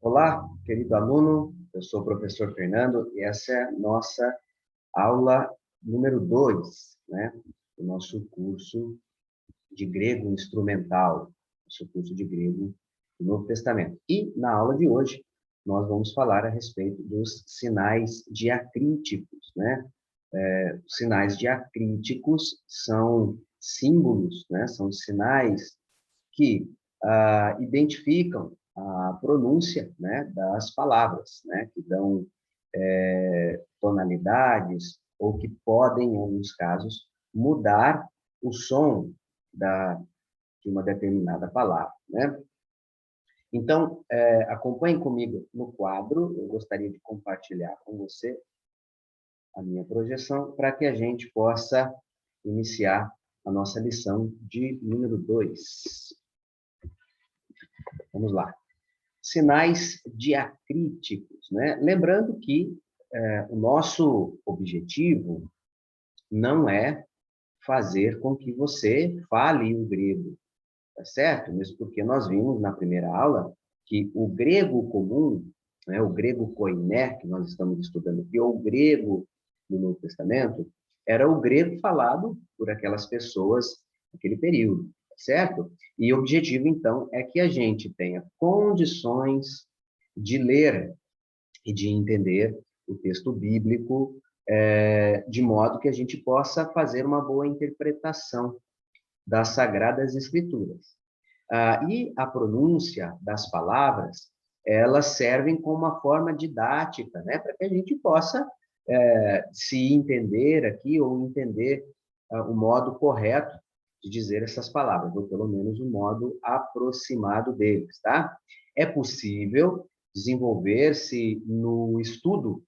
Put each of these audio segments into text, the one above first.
Olá, querido aluno, eu sou o professor Fernando e essa é a nossa aula número 2, né, do nosso curso de grego instrumental, nosso curso de grego do Novo Testamento. E na aula de hoje nós vamos falar a respeito dos sinais diacríticos, né? Os sinais diacríticos são símbolos, né? São sinais que identificam a pronúncia, né, das palavras, né, que dão tonalidades ou que podem, em alguns casos, mudar o som de uma determinada palavra, né? Então, acompanhe comigo no quadro. Eu gostaria de compartilhar com você a minha projeção para que a gente possa iniciar a nossa lição de número 2. Vamos lá. Sinais diacríticos, né? Lembrando que o nosso objetivo não é fazer com que você fale o grego, tá certo? Mesmo porque nós vimos na primeira aula que o grego comum, né, o grego koiné, que nós estamos estudando aqui, ou o grego do Novo Testamento, era o grego falado por aquelas pessoas naquele período, tá certo? E o objetivo, então, é que a gente tenha condições de ler e de entender o texto bíblico, de modo que a gente possa fazer uma boa interpretação das Sagradas Escrituras. E a pronúncia das palavras, elas servem como uma forma didática, né, para que a gente possa se entender aqui ou entender o modo correto de dizer essas palavras, ou pelo menos o modo aproximado deles, tá? É possível desenvolver-se no estudo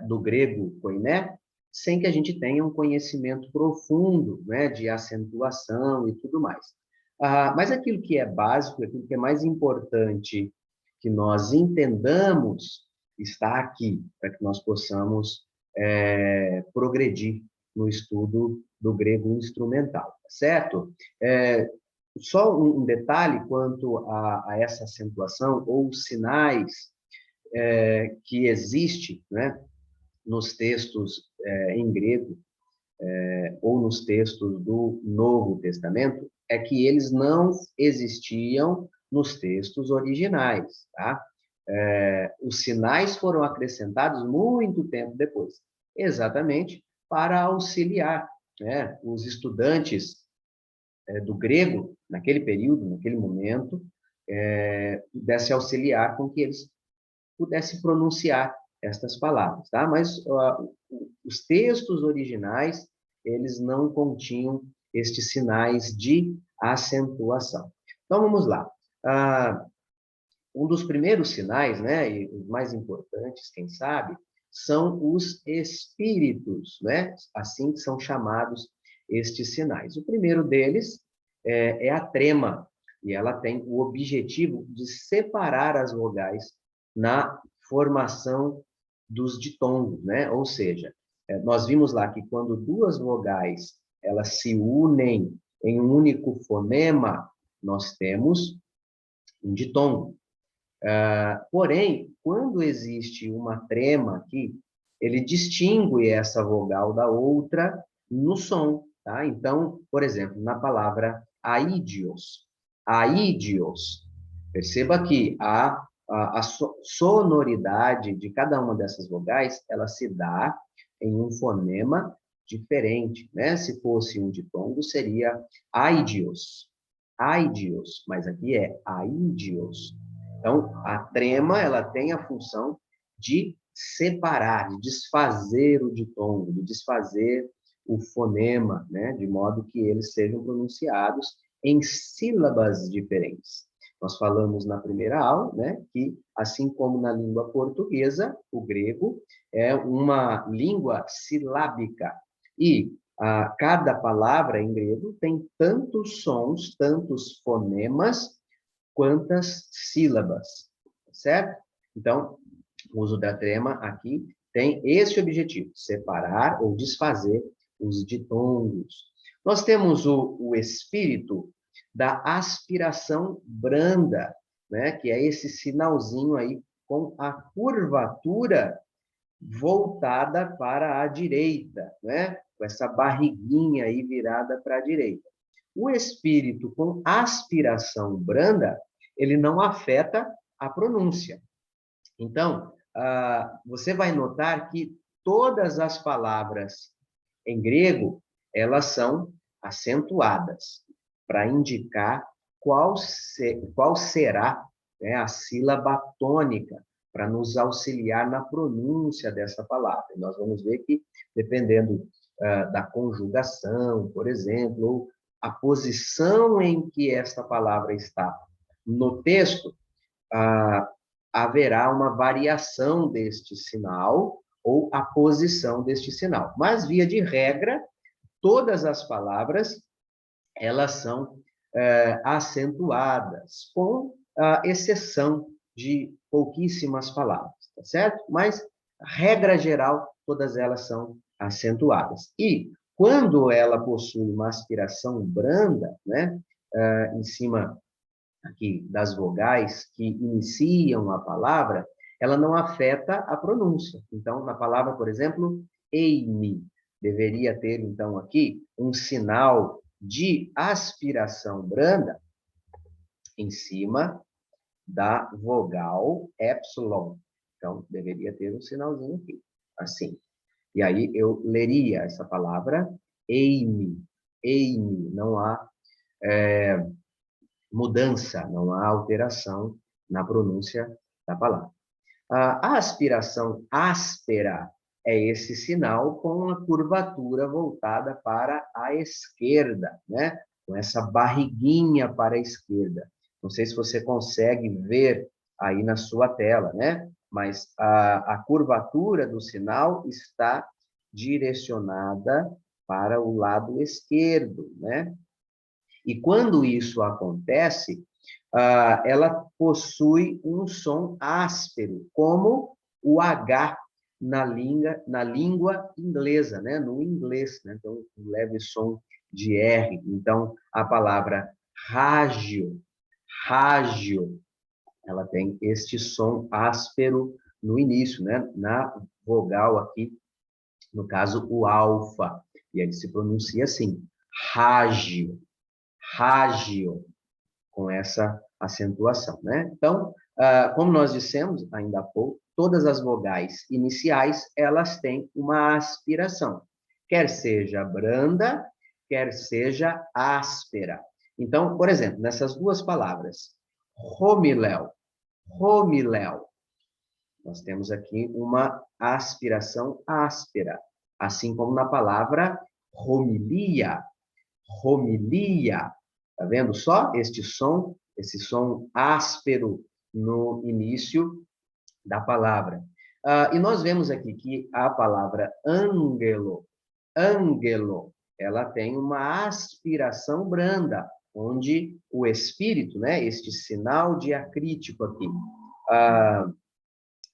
do grego koiné, sem que a gente tenha um conhecimento profundo, né, de acentuação e tudo mais. Mas aquilo que é básico, aquilo que é mais importante que nós entendamos, está aqui, para que nós possamos progredir no estudo do grego instrumental, certo? Só um detalhe quanto a essa acentuação ou sinais que existe, né, nos textos em grego ou nos textos do Novo Testamento, é que eles não existiam nos textos originais, tá? Os sinais foram acrescentados muito tempo depois, exatamente para auxiliar, né, os estudantes do grego, naquele período, naquele momento, pudesse auxiliar com que eles pudessem pronunciar estas palavras, tá? Mas os textos originais, eles não continham estes sinais de acentuação. Então, vamos lá. Um dos primeiros sinais, né, e os mais importantes, quem sabe, são os espíritos, né? Assim que são chamados estes sinais. O primeiro deles é a trema, e ela tem o objetivo de separar as vogais na formação dos ditongos, né? Ou seja, nós vimos lá que quando duas vogais elas se unem em um único fonema, nós temos um ditongo. Porém, quando existe uma trema aqui, ele distingue essa vogal da outra no som, tá? Então, por exemplo, na palavra aidios, perceba que a sonoridade de cada uma dessas vogais, ela se dá em um fonema diferente, né? Se fosse um ditongo, seria aidios, mas aqui é aidios. Então, a trema, ela tem a função de separar, de desfazer o ditongo, de desfazer o fonema, né, de modo que eles sejam pronunciados em sílabas diferentes. Nós falamos na primeira aula, né, que assim como na língua portuguesa, o grego é uma língua silábica e cada palavra em grego tem tantos sons, tantos fonemas quantas sílabas, certo? Então, o uso da trema aqui tem esse objetivo, separar ou desfazer os ditongos. Nós temos o espírito da aspiração branda, né? Que é esse sinalzinho aí com a curvatura voltada para a direita, né? Com essa barriguinha aí virada para a direita. O espírito com aspiração branda, ele não afeta a pronúncia. Então, você vai notar que todas as palavras em grego, elas são acentuadas para indicar qual será, né, a sílaba tônica para nos auxiliar na pronúncia dessa palavra. E nós vamos ver que, dependendo da conjugação, por exemplo, ou a posição em que esta palavra está no texto, haverá uma variação deste sinal ou a posição deste sinal. Mas, via de regra, todas as palavras, elas são acentuadas, com exceção de pouquíssimas palavras, tá certo? Mas, regra geral, todas elas são acentuadas. E, quando ela possui uma aspiração branda, né, em cima aqui das vogais que iniciam a palavra, ela não afeta a pronúncia. Então, na palavra, por exemplo, Amy, deveria ter, então, aqui um sinal de aspiração branda em cima da vogal epsilon. Então, deveria ter um sinalzinho aqui, assim. E aí eu leria essa palavra Amy. Amy, não há mudança, não há alteração na pronúncia da palavra. A aspiração áspera é esse sinal com a curvatura voltada para a esquerda, né? Com essa barriguinha para a esquerda. Não sei se você consegue ver aí na sua tela, né? Mas a curvatura do sinal está direcionada para o lado esquerdo, né? E quando isso acontece, ela possui um som áspero, como o H na língua inglesa, né? No inglês, né? Então, um leve som de R. Então, a palavra rágio, rágio, ela tem este som áspero no início, né? Na vogal aqui, no caso, o alfa. E ele se pronuncia assim, rágio, rágio, com essa acentuação, né? Então, como nós dissemos ainda há pouco, todas as vogais iniciais, elas têm uma aspiração, quer seja branda, quer seja áspera. Então, por exemplo, nessas duas palavras, romiléu, romiléu, nós temos aqui uma aspiração áspera, assim como na palavra homilia, homilia. Tá vendo só este som, esse som áspero no início da palavra. E nós vemos aqui que a palavra ângelo, ângelo, ela tem uma aspiração branda, onde o espírito, né, este sinal diacrítico aqui,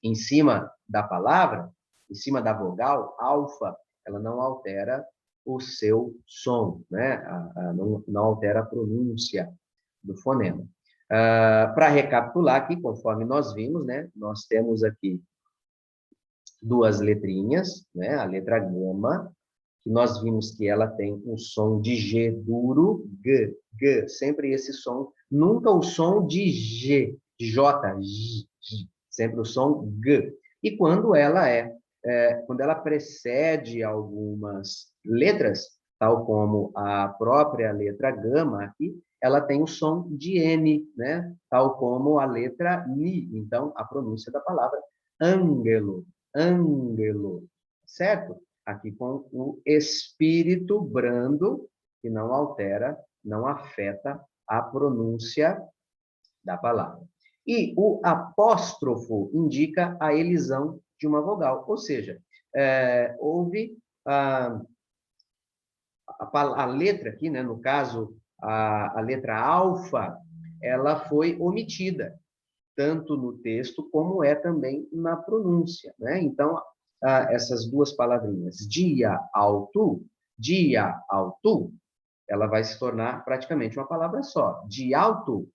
em cima da palavra, em cima da vogal, alfa, ela não altera o seu som, né? Não altera a pronúncia do fonema. Para recapitular aqui, conforme nós vimos, né? Nós temos aqui duas letrinhas, né? A letra gama, que nós vimos que ela tem um som de G duro, G, G, sempre esse som, nunca o som de G, de J, J, sempre o som G. E quando quando ela precede algumas letras, tal como a própria letra gama aqui, ela tem o som de N, né? Tal como a letra Ni. Então, a pronúncia da palavra ângelo, ângelo, certo? Aqui com o espírito brando, que não altera, não afeta a pronúncia da palavra. E o apóstrofo indica a elisão de uma vogal, ou seja, houve a letra aqui, né, no caso, a letra alfa, ela foi omitida, tanto no texto como é também na pronúncia, né? Então, essas duas palavrinhas, dia alto, ela vai se tornar praticamente uma palavra só. De alto,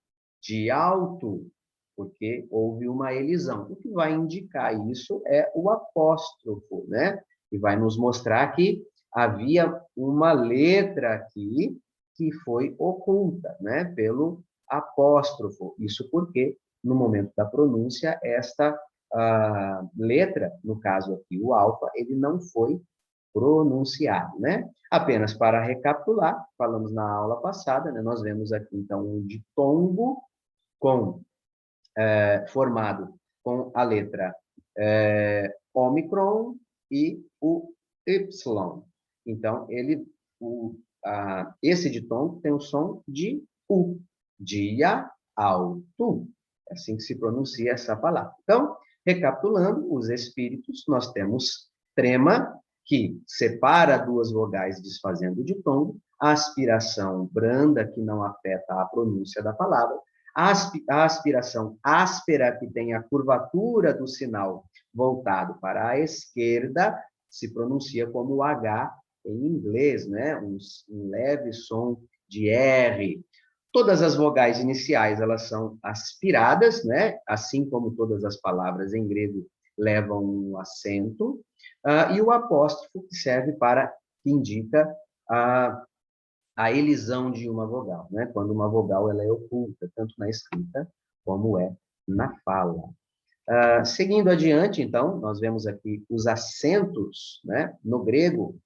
porque houve uma elisão. O que vai indicar isso é o apóstrofo, né? E vai nos mostrar que havia uma letra aqui que foi oculta, né? Pelo apóstrofo. Isso porque, no momento da pronúncia, esta letra, no caso aqui o alfa, ele não foi pronunciado, né? Apenas para recapitular, falamos na aula passada, né? Nós vemos aqui, então, um ditongo formado com a letra ômicron e o Y. Então, esse ditongo tem o som de U, dia alto. É assim que se pronuncia essa palavra. Então, recapitulando, os espíritos, nós temos trema, que separa duas vogais desfazendo o ditongo, a aspiração branda, que não afeta a pronúncia da palavra, a aspiração áspera, que tem a curvatura do sinal voltado para a esquerda, se pronuncia como H em inglês, né? Um leve som de R. Todas as vogais iniciais, elas são aspiradas, né? Assim como todas as palavras em grego levam um acento, e o apóstrofo, que serve para, que indica a elisão de uma vogal, né? Quando uma vogal ela é oculta, tanto na escrita como é na fala. Seguindo adiante, então, nós vemos aqui os acentos, né? No grego,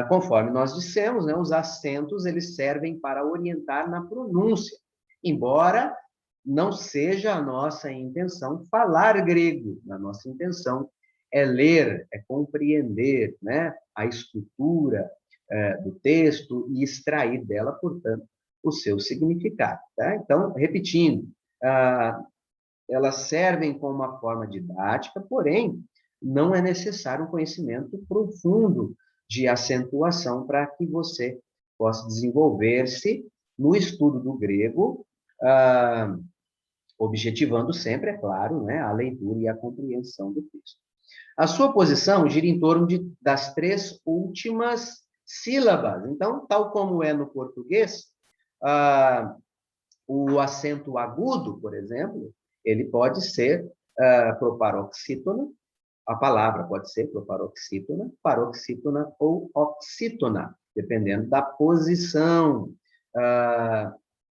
conforme nós dissemos, né? Os acentos eles servem para orientar na pronúncia, embora não seja a nossa intenção falar grego, a nossa intenção é ler, é compreender, né? A estrutura do texto e extrair dela, portanto, o seu significado. Tá? Então, repetindo, elas servem como uma forma didática, porém, não é necessário um conhecimento profundo de acentuação para que você possa desenvolver-se no estudo do grego, objetivando sempre, é claro, né, a leitura e a compreensão do texto. A sua posição gira em torno das três últimas sílabas. Então, tal como é no português, o acento agudo, por exemplo, ele pode ser proparoxítona, a palavra pode ser proparoxítona, paroxítona ou oxítona, dependendo da posição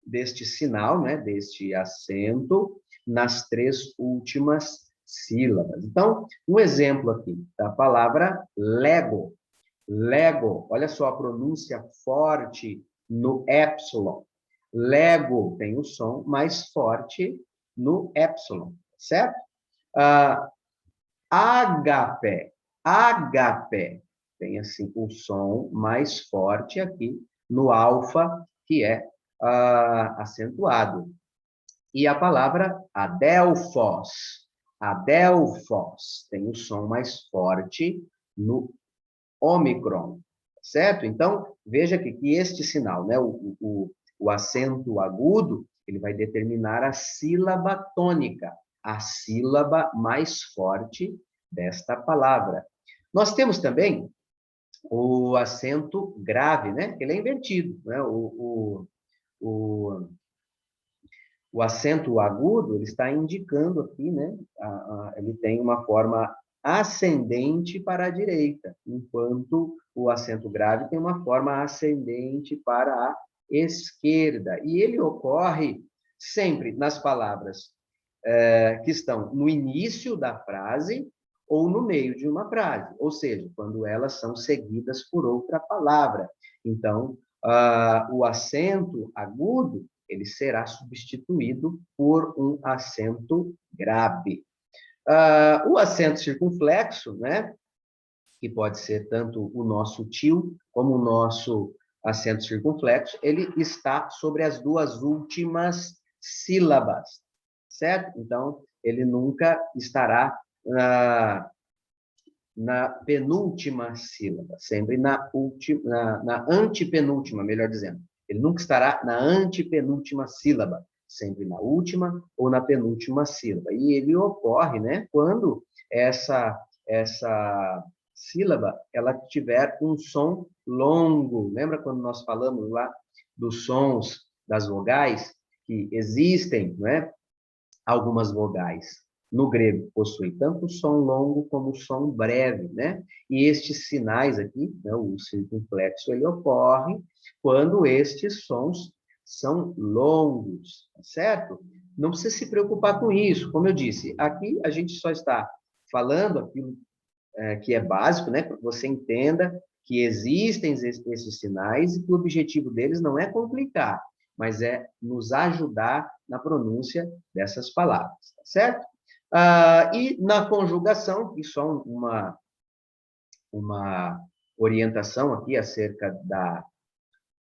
deste sinal, né, deste acento, nas três últimas sílabas. Então, um exemplo aqui da palavra Lego. Lego, olha só a pronúncia forte no épsilon. Lego tem o som mais forte no épsilon, certo? Ágape, ágape, tem assim o som mais forte aqui no alfa, que é acentuado. E a palavra adelphos, adelphos, tem o som mais forte no ômicron, certo? Então, veja aqui que este sinal, né, o acento agudo, ele vai determinar a sílaba tônica, a sílaba mais forte desta palavra. Nós temos também o acento grave, né? Ele é invertido, né? O acento agudo, ele está indicando aqui, né? Ele tem uma forma ascendente para a direita, enquanto o acento grave tem uma forma ascendente para a esquerda. E ele ocorre sempre nas palavras que estão no início da frase ou no meio de uma frase, ou seja, quando elas são seguidas por outra palavra. Então, o acento agudo, ele será substituído por um acento grave. O acento circunflexo, né, que pode ser tanto o nosso tio como o nosso acento circunflexo, ele está sobre as duas últimas sílabas, certo? Então, ele nunca estará na penúltima sílaba, sempre na antepenúltima, melhor dizendo. Ele nunca estará na antepenúltima sílaba, sempre na última ou na penúltima sílaba. E ele ocorre, né, quando essa sílaba ela tiver um som longo. Lembra quando nós falamos lá dos sons das vogais que existem, né? algumas vogais no grego possuem tanto som longo como som breve, né? E estes sinais aqui, né, o circunflexo, ele ocorre quando estes sons são longos, tá certo? Não precisa se preocupar com isso. Como eu disse, aqui a gente só está falando aquilo que é básico, né? Para que você entenda que existem esses sinais e que o objetivo deles não é complicar, mas é nos ajudar na pronúncia dessas palavras, tá certo? E na conjugação, e só uma orientação aqui acerca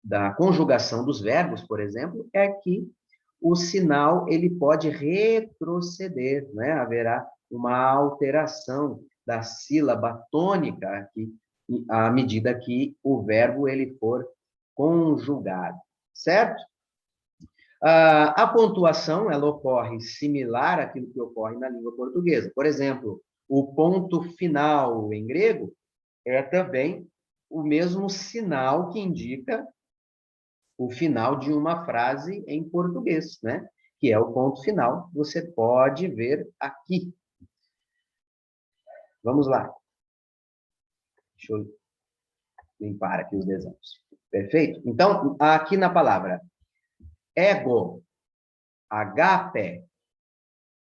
da conjugação dos verbos, por exemplo, é que o sinal ele pode retroceder, né? Haverá uma alteração da sílaba tônica aqui, à medida que o verbo ele for conjugado, certo? A pontuação ela ocorre similar àquilo que ocorre na língua portuguesa. Por exemplo, o ponto final em grego é também o mesmo sinal que indica o final de uma frase em português, né? Que é o ponto final. Você pode ver aqui. Vamos lá. Deixa eu limpar aqui os desenhos. Perfeito? Então, aqui na palavra ego, agape,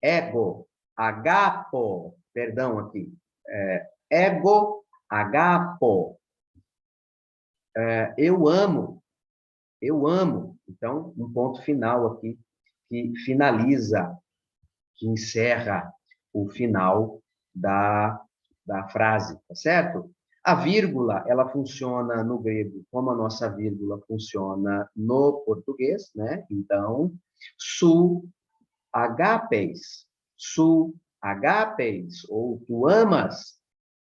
ego, agapo, perdão aqui, ego, agapo, eu amo, eu amo. Então, um ponto final aqui que finaliza, que encerra o final da frase, tá certo? A vírgula, ela funciona no grego como a nossa vírgula funciona no português, né? Então, su agapes, ou tu amas,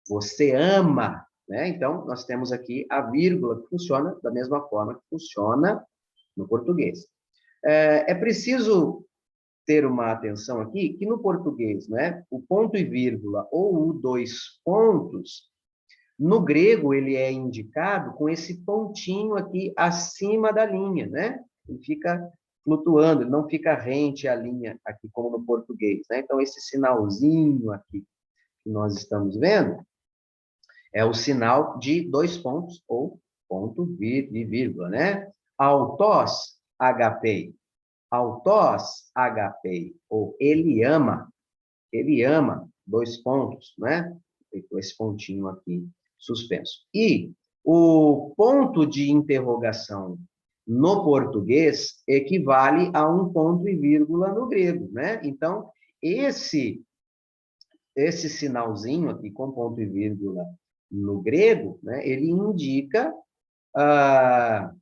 você ama, né? Então, nós temos aqui a vírgula que funciona da mesma forma que funciona no português. É preciso ter uma atenção aqui, que no português, né, o ponto e vírgula ou o dois pontos, no grego ele é indicado com esse pontinho aqui acima da linha, né? Ele fica flutuando, ele não fica rente à linha aqui como no português, né? Então esse sinalzinho aqui que nós estamos vendo é o sinal de dois pontos ou ponto e vírgula, né? Autós, agapei. Autós, agapei. Ou ele ama, dois pontos, né? Esse pontinho aqui suspenso. E o ponto de interrogação no português equivale a um ponto e vírgula no grego, né? Então, esse sinalzinho aqui com ponto e vírgula no grego, né, ele indica ah,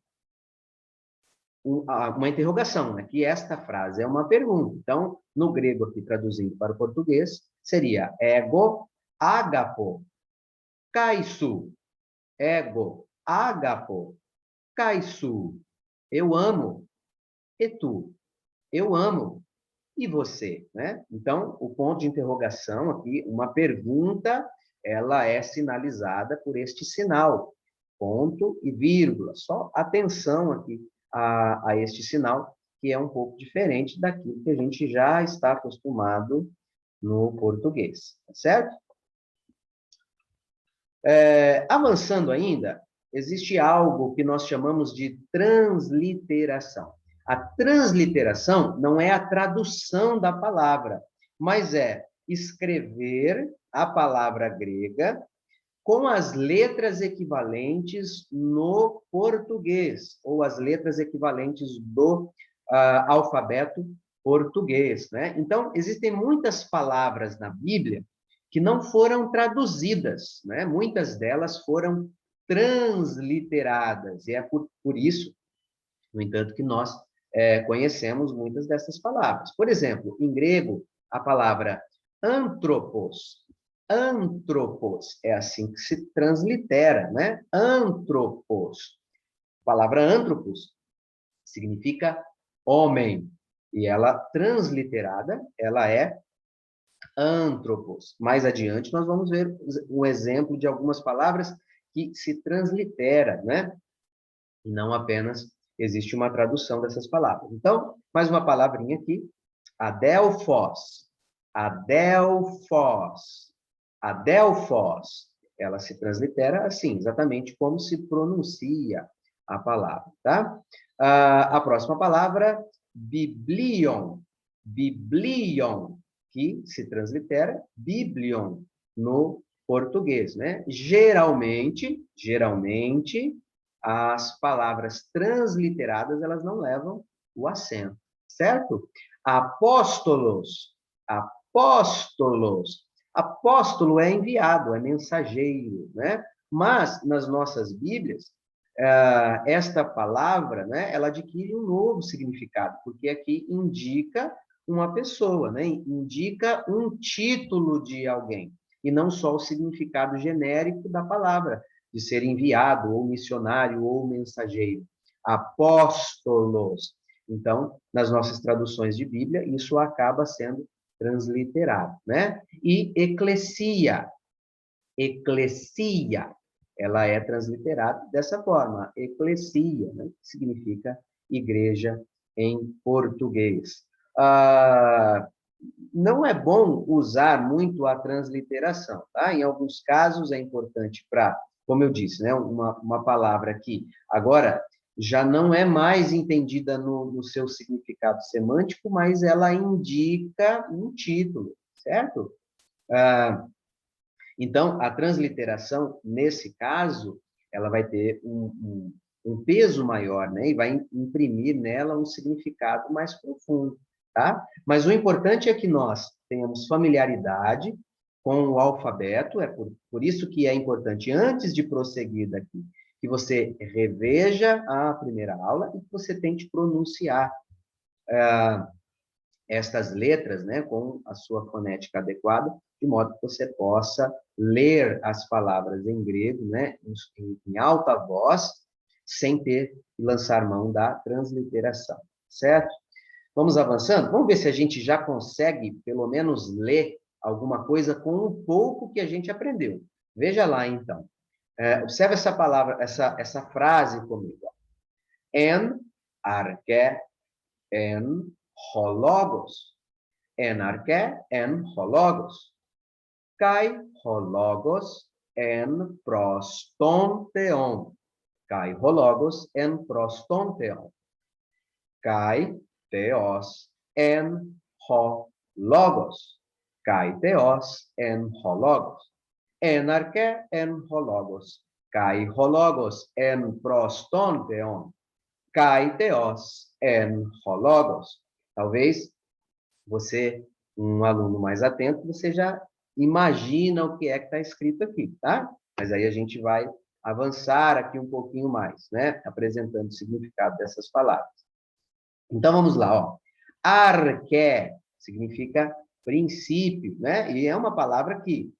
uma interrogação, né, que esta frase é uma pergunta. Então, no grego aqui traduzindo para o português, seria ego agapo kaisu. Ego agapo kaisu. Eu amo e tu. Eu amo e você, né? Então, o ponto de interrogação aqui, uma pergunta, ela é sinalizada por este sinal, ponto e vírgula. Só atenção aqui a este sinal, que é um pouco diferente daquilo que a gente já está acostumado no português, tá certo? Avançando ainda, existe algo que nós chamamos de transliteração. A transliteração não é a tradução da palavra, mas é escrever a palavra grega com as letras equivalentes no português, ou as letras equivalentes do alfabeto português, né? Então, existem muitas palavras na Bíblia que não foram traduzidas, né? Muitas delas foram transliteradas, e é por isso, no entanto, que nós conhecemos muitas dessas palavras. Por exemplo, em grego, a palavra antropos, antropos, é assim que se translitera, né? Antropos. A palavra antropos significa homem, e ela, transliterada, ela é antropos. Mais adiante, nós vamos ver um exemplo de algumas palavras que se translitera, né? E não apenas existe uma tradução dessas palavras. Então, mais uma palavrinha aqui, Adelphos, Adelphos, Adelphos. Ela se translitera assim, exatamente como se pronuncia a palavra, tá? A próxima palavra, biblion, biblion, que se translitera biblion no português, né? Geralmente, as palavras transliteradas, elas não levam o acento, certo? Apóstolos, apóstolos. Apóstolo é enviado, é mensageiro, né? Mas, nas nossas Bíblias, esta palavra, né, ela adquire um novo significado, porque aqui indica uma pessoa, né? Indica um título de alguém, e não só o significado genérico da palavra, de ser enviado, ou missionário, ou mensageiro. Apóstolos. Então, nas nossas traduções de Bíblia, isso acaba sendo transliterado, né? E eclesia, eclesia, ela é transliterada dessa forma, eclesia, né? Que significa igreja em português. Não é bom usar muito a transliteração, tá? Em alguns casos é importante para, como eu disse, né? Uma palavra que agora já não é mais entendida no seu significado semântico, mas ela indica um título, certo? Então, a transliteração, nesse caso, ela vai ter um peso maior, né? E vai imprimir nela um significado mais profundo, tá? Mas o importante é que nós tenhamos familiaridade com o alfabeto, por isso que é importante, antes de prosseguir daqui, que você reveja a primeira aula e que você tente pronunciar estas letras, né, com a sua fonética adequada, de modo que você possa ler as palavras em grego, né, em alta voz, sem ter que lançar mão da transliteração, certo? Vamos avançando? Vamos ver se a gente já consegue, pelo menos, ler alguma coisa com um pouco que a gente aprendeu. Veja lá, então. Observe essa palavra, essa frase comigo. En arche en hologos. En arche en hologos. Kai hologos en prostonteon. Kai hologos en prostonteon. Kai theos en hologos. Kai theos en hologos. En arche en hologos. Kai hologos en prostonteon. Kai theos en hologos. Talvez você, um aluno mais atento, você já imagina o que é que está escrito aqui, tá? Mas aí a gente vai avançar aqui um pouquinho mais, né? Apresentando o significado dessas palavras. Então, vamos lá, ó. Arque significa princípio, né? E é uma palavra que,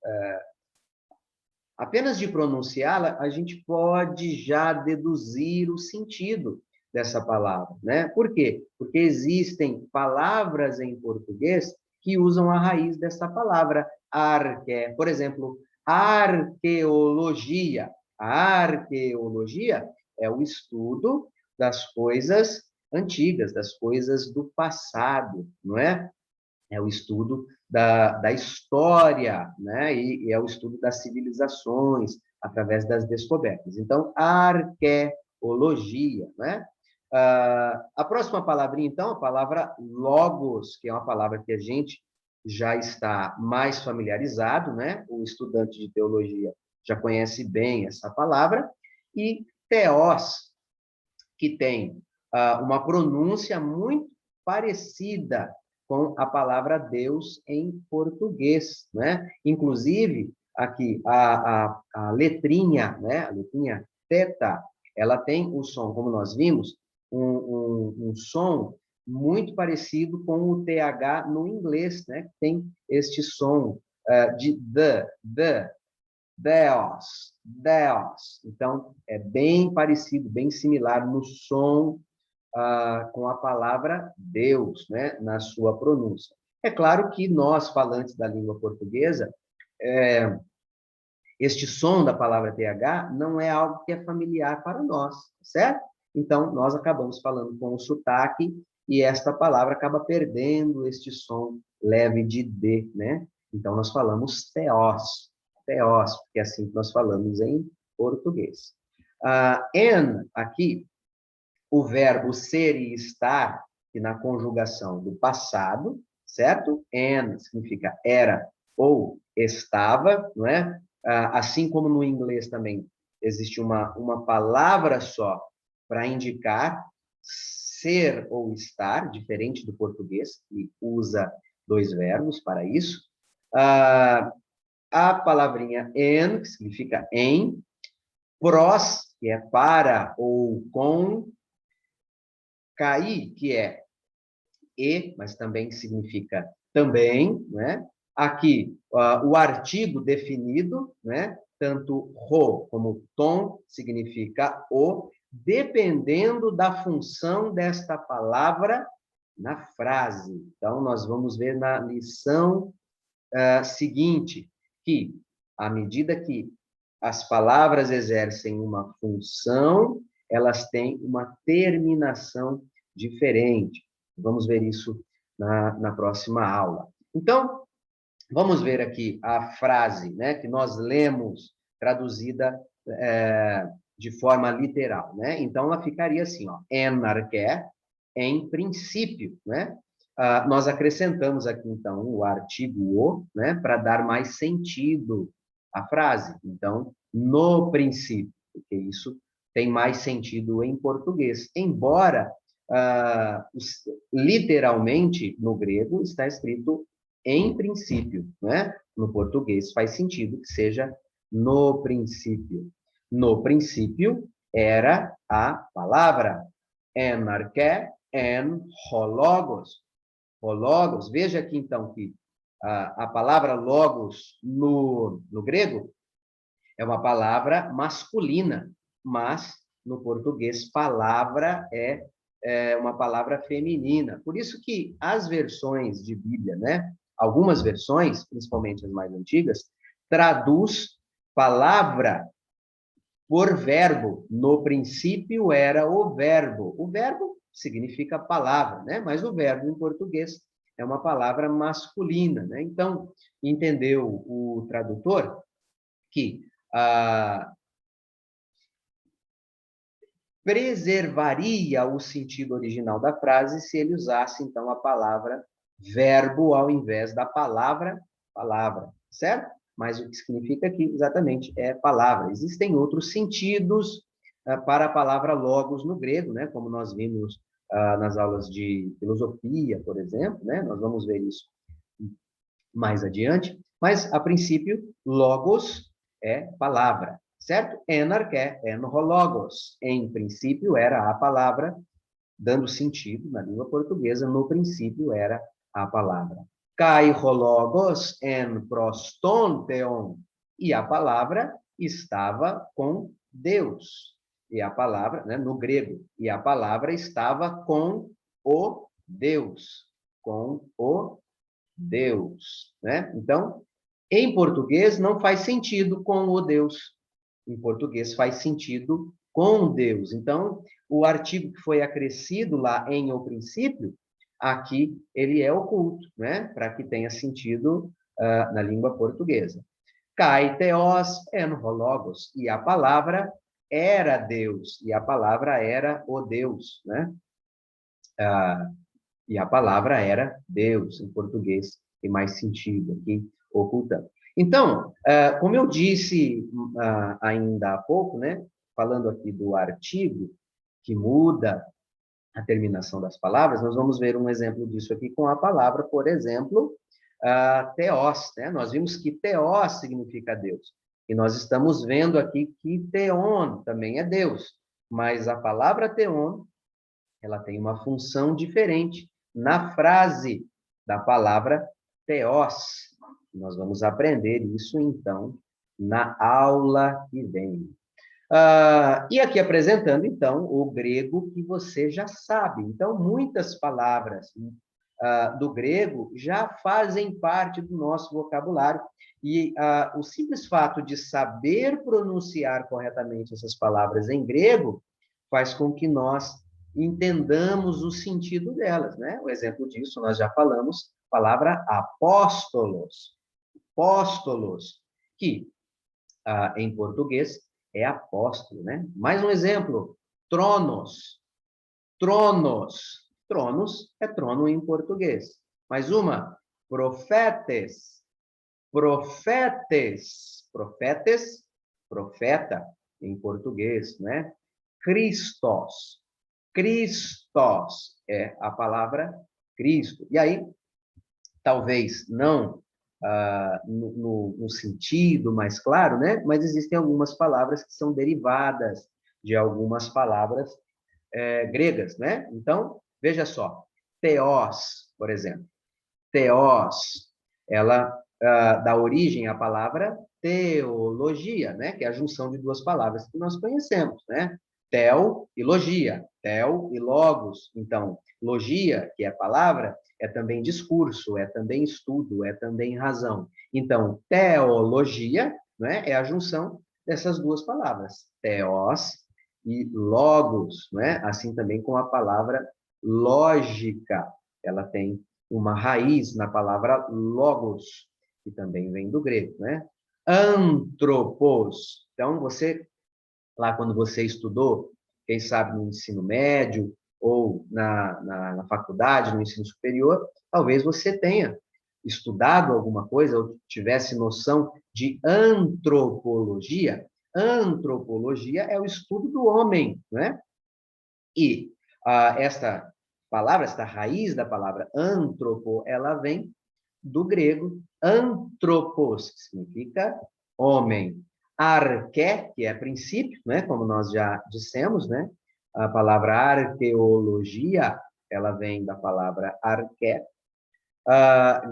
apenas de pronunciá-la, a gente pode já deduzir o sentido dessa palavra, né? Por quê? Porque existem palavras em português que usam a raiz dessa palavra, arque. Por exemplo, arqueologia. A arqueologia é o estudo das coisas antigas, das coisas do passado, não é? É o estudo da história, né? E é o estudo das civilizações através das descobertas. Então, arqueologia, né? A próxima palavrinha, então, a palavra logos, que é uma palavra que a gente já está mais familiarizado, né? O estudante de teologia já conhece bem essa palavra. E theos, que tem uma pronúncia muito parecida com a palavra Deus em português, né? Inclusive, aqui, a letrinha, né? A letrinha teta, ela tem um som, como nós vimos, um som muito parecido com o TH no inglês, né? Tem este som de the, Deus, Deus. Então, é bem parecido, bem similar no som com a palavra Deus, né, na sua pronúncia. É claro que nós, falantes da língua portuguesa, este som da palavra TH não é algo que é familiar para nós, certo? Então, nós acabamos falando com o sotaque e esta palavra acaba perdendo este som leve de D, né? Então, nós falamos teós, porque é assim que nós falamos em português. En, aqui, o verbo ser e estar, que na conjugação do passado, certo? En significa era ou estava, não é? Assim como no inglês também existe uma palavra só para indicar ser ou estar, diferente do português, que usa dois verbos para isso. A palavrinha en, que significa em, pros, que é para ou com, cair, que é e, mas também significa também, né? Aqui, o artigo definido, né? Tanto ro como tom significa o, dependendo da função desta palavra na frase. Então, nós vamos ver na lição seguinte, que à medida que as palavras exercem uma função, elas têm uma terminação diferente. Vamos ver isso na próxima aula. Então, vamos ver aqui a frase, né, que nós lemos traduzida de forma literal, né? Então, ela ficaria assim, ó, enarqué, em princípio, né? Nós acrescentamos aqui, então, o artigo o, né, para dar mais sentido à frase. Então, no princípio, porque isso tem mais sentido em português. Embora, literalmente, no grego, está escrito em princípio, né? No português faz sentido que seja no princípio. No princípio era a palavra. Enarqué, en hologos. Hologos, veja aqui então que a palavra logos no grego é uma palavra masculina, mas no português palavra é uma palavra feminina. Por isso que as versões de Bíblia, né? Algumas versões, principalmente as mais antigas, traduz palavra por verbo. No princípio era o verbo. O verbo significa palavra, né? Mas o verbo em português é uma palavra masculina, né? Então, entendeu o tradutor que preservaria o sentido original da frase se ele usasse, então, a palavra verbo ao invés da palavra certo? Mas o que significa aqui, exatamente, é palavra. Existem outros sentidos para a palavra logos no grego, né? Como nós vimos nas aulas de filosofia, por exemplo, né? Nós vamos ver isso mais adiante. Mas, a princípio, logos é palavra, certo? Enarqué, enrologos. Em princípio, era a palavra, dando sentido na língua portuguesa, no princípio era a palavra. Kai rologos en proston theon. E a palavra estava com Deus. E a palavra, né, no grego, e a palavra estava com o Deus. Com o Deus, né? Então, em português não faz sentido com o Deus. Em português faz sentido com Deus. Então, o artigo que foi acrescido lá em o princípio, aqui ele é oculto, né? Para que tenha sentido na língua portuguesa. Kai theos en hologos. E a palavra era Deus. E a palavra era o Deus, né? E a palavra era Deus, em português, tem mais sentido aqui, ocultando. Então, como eu disse ainda há pouco, né, falando aqui do artigo, que muda a terminação das palavras, nós vamos ver um exemplo disso aqui com a palavra, por exemplo, teos, né? Nós vimos que teos significa Deus. E nós estamos vendo aqui que theon também é Deus. Mas a palavra theon, ela tem uma função diferente na frase da palavra teos. Nós vamos aprender isso, então, na aula que vem. E aqui apresentando, então, o grego que você já sabe. Então, muitas palavras do grego já fazem parte do nosso vocabulário. E o simples fato de saber pronunciar corretamente essas palavras em grego faz com que nós entendamos o sentido delas, né? O exemplo disso nós já falamos, palavra apóstolos, apóstolos, que em português é apóstolo, né? Mais um exemplo, tronos, tronos, tronos é trono em português. Mais uma, profetes, profetes, profetes, profeta em português, né? Christos, Christos é a palavra Cristo. E aí, talvez não no sentido mais claro, né? Mas existem algumas palavras que são derivadas de algumas palavras gregas, né? Então, veja só, theos, por exemplo. Theos, ela dá origem à palavra teologia, né? Que é a junção de duas palavras que nós conhecemos, né? Theo e logia, theo e logos. Então, logia, que é palavra, é também discurso, é também estudo, é também razão. Então, teologia, né, é a junção dessas duas palavras, theos e logos, né? Assim também com a palavra lógica, ela tem uma raiz na palavra logos, que também vem do grego, né? Antropos. Então, você, lá quando você estudou, quem sabe no ensino médio ou na faculdade, no ensino superior, talvez você tenha estudado alguma coisa ou tivesse noção de antropologia. Antropologia é o estudo do homem, né? E esta palavra, esta raiz da palavra antropo, ela vem do grego anthropos, que significa homem. Arqué, que é princípio, né? Como nós já dissemos, né? A palavra arqueologia, ela vem da palavra arqué.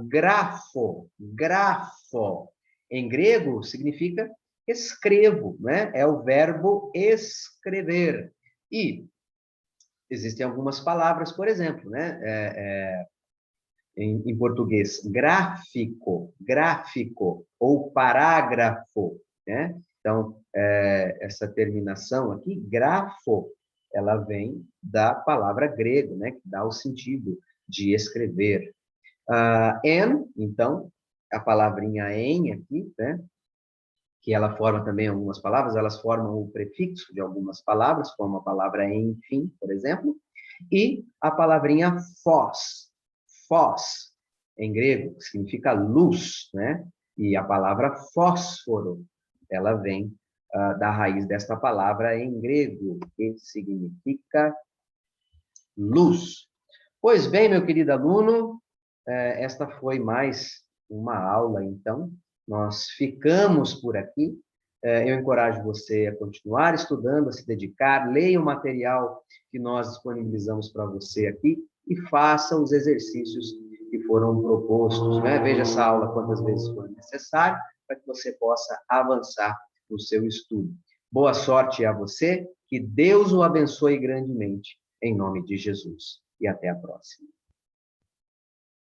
Grafo, grafo, em grego significa escrevo, né? É o verbo escrever. E existem algumas palavras, por exemplo, né? Em português, gráfico, gráfico ou parágrafo, né? Então, essa terminação aqui, grafo, ela vem da palavra grego, né? Que dá o sentido de escrever. En, então, a palavrinha en aqui, né? Que ela forma também algumas palavras, elas formam o prefixo de algumas palavras, como a palavra enfim, por exemplo, e a palavrinha phos, phos, em grego, que significa luz, né? E a palavra fósforo, ela vem da raiz desta palavra em grego, que significa luz. Pois bem, meu querido aluno, esta foi mais uma aula, então. Nós ficamos por aqui. Eu encorajo você a continuar estudando, a se dedicar, leia o material que nós disponibilizamos para você aqui e faça os exercícios que foram propostos, né? Veja essa aula quantas vezes for necessário para que você possa avançar no seu estudo. Boa sorte a você, que Deus o abençoe grandemente, em nome de Jesus. E até a próxima.